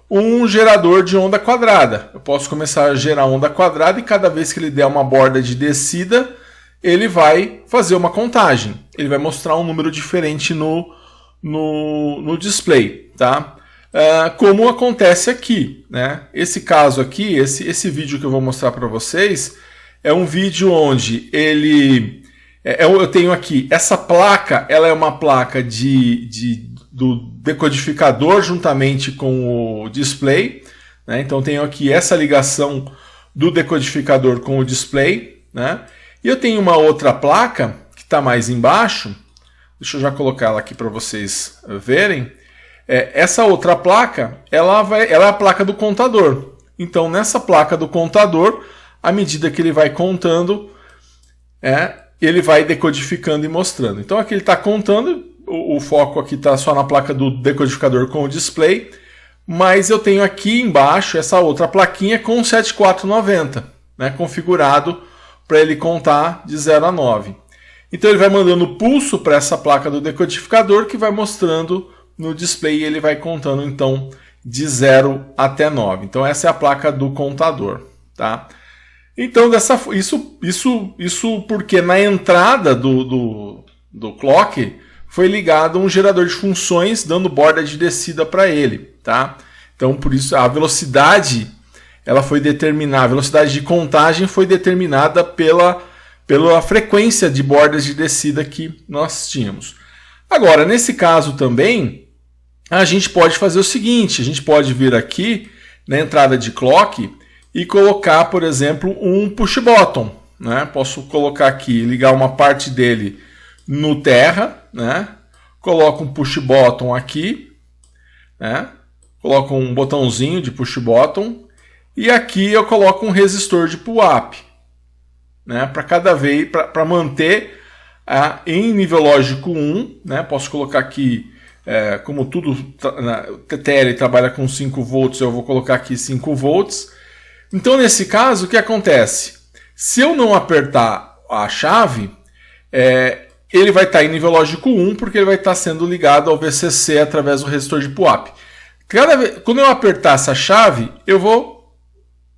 um gerador de onda quadrada. Eu posso começar a gerar onda quadrada e cada vez que ele der uma borda de descida, ele vai fazer uma contagem. Ele vai mostrar um número diferente no display, tá? Como acontece aqui, né? Esse caso aqui, esse vídeo que eu vou mostrar para vocês, é um vídeo onde eu tenho aqui, essa placa, ela é uma placa do decodificador juntamente com o display, né? Então tenho aqui essa ligação do decodificador com o display, né? E eu tenho uma outra placa que está mais embaixo. Deixa eu já colocar ela aqui para vocês verem. Essa outra placa, ela é a placa do contador. Então, nessa placa do contador, à medida que ele vai contando, ele vai decodificando e mostrando. Então, aqui ele está contando, o foco aqui está só na placa do decodificador com o display, mas eu tenho aqui embaixo essa outra plaquinha com 7490, né, configurado para ele contar de 0 a 9. Então ele vai mandando pulso para essa placa do decodificador que vai mostrando no display e ele vai contando então de 0 até 9. Então essa é a placa do contador, tá? Então isso porque na entrada do clock foi ligado um gerador de funções dando borda de descida para ele, tá? Então por isso a velocidade ela foi determinada, a velocidade de contagem foi determinada pela frequência de bordas de descida que nós tínhamos. Agora, nesse caso também, a gente pode fazer o seguinte, a gente pode vir aqui na entrada de clock e colocar, por exemplo, um push button, né? Posso colocar aqui, ligar uma parte dele no terra, né? Coloco um push button aqui, né? Coloco um botãozinho de push button e aqui eu coloco um resistor de pull-up, né, para cada vez, para manter em nível lógico 1, né, posso colocar aqui, como tudo, TTL trabalha com 5 volts, eu vou colocar aqui 5 volts. Então, nesse caso, o que acontece? Se eu não apertar a chave, ele vai estar em nível lógico 1, porque ele vai estar sendo ligado ao VCC através do resistor de pull-up. Quando eu apertar essa chave, eu vou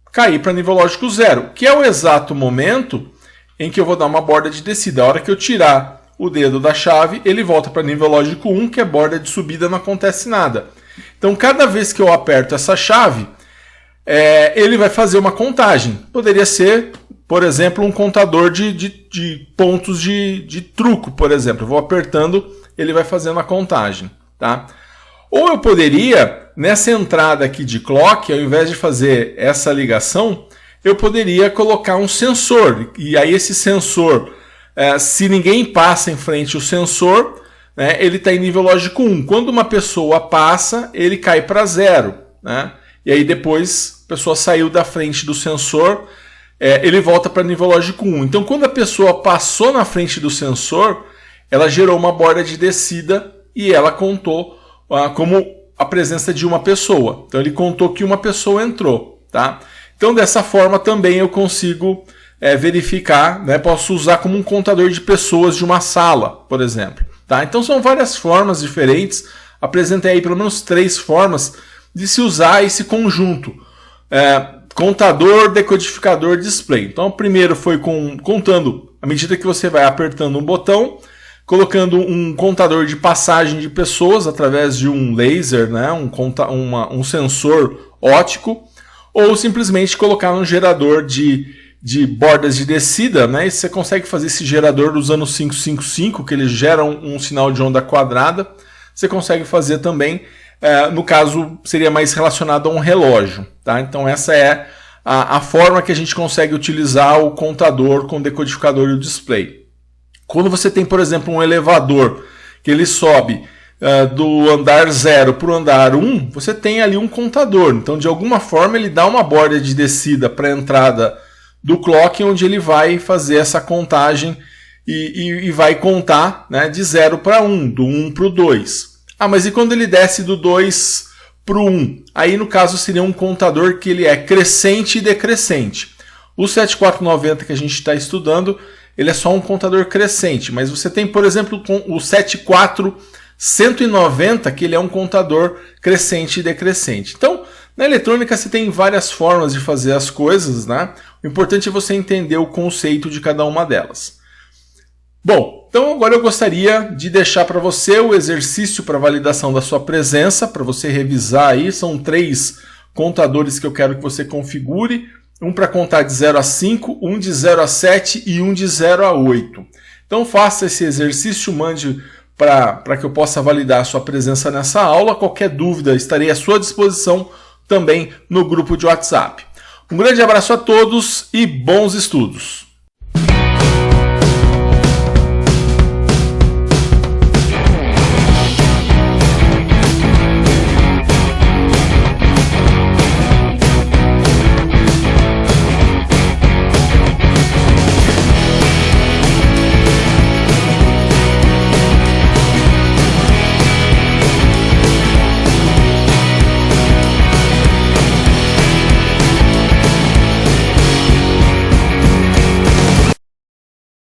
cair para nível lógico 0, que é o exato momento em que eu vou dar uma borda de descida. A hora que eu tirar o dedo da chave, ele volta para nível lógico 1, que é borda de subida, não acontece nada. Então, cada vez que eu aperto essa chave, ele vai fazer uma contagem. Poderia ser, por exemplo, um contador de pontos de truco, por exemplo. Eu vou apertando, ele vai fazendo a contagem, tá? Ou eu poderia, nessa entrada aqui de clock, ao invés de fazer essa ligação, eu poderia colocar um sensor. E aí esse sensor, se ninguém passa em frente ao sensor, né, ele está em nível lógico 1. Quando uma pessoa passa, ele cai para 0. Né? E aí depois a pessoa saiu da frente do sensor, ele volta para nível lógico 1. Então quando a pessoa passou na frente do sensor, ela gerou uma borda de descida e ela contou como a presença de uma pessoa. Então ele contou que uma pessoa entrou, tá? Então dessa forma também eu consigo verificar, né? Posso usar como um contador de pessoas de uma sala, por exemplo, tá? Então são várias formas diferentes. Apresentei aí pelo menos 3 formas de se usar esse conjunto. Contador, decodificador, display. Então o primeiro foi contando à medida que você vai apertando um botão, colocando um contador de passagem de pessoas através de um laser, né? um sensor óptico, ou simplesmente colocar um gerador de bordas de descida, né? E você consegue fazer esse gerador usando o 555, que ele gera um sinal de onda quadrada. Você consegue fazer também, no caso, seria mais relacionado a um relógio, tá? Então essa é a forma que a gente consegue utilizar o contador com o decodificador e o display. Quando você tem, por exemplo, um elevador que ele sobe do andar 0 para o andar 1, você tem ali um contador. Então, de alguma forma, ele dá uma borda de descida para a entrada do clock, onde ele vai fazer essa contagem e vai contar, né, de 0 para 1, do 1 para o 2. Ah, mas e quando ele desce do 2 para o 1? Aí, no caso, seria um contador que ele é crescente e decrescente. O 7490 que a gente está estudando, ele é só um contador crescente, mas você tem, por exemplo, o 74190, que ele é um contador crescente e decrescente. Então, na eletrônica você tem várias formas de fazer as coisas, né? O importante é você entender o conceito de cada uma delas. Bom, então agora eu gostaria de deixar para você o exercício para validação da sua presença, para você revisar aí. São 3 contadores que eu quero que você configure. Um para contar de 0 a 5, um de 0 a 7 e um de 0 a 8. Então faça esse exercício, mande para que eu possa validar a sua presença nessa aula. Qualquer dúvida, estarei à sua disposição também no grupo de WhatsApp. Um grande abraço a todos e bons estudos!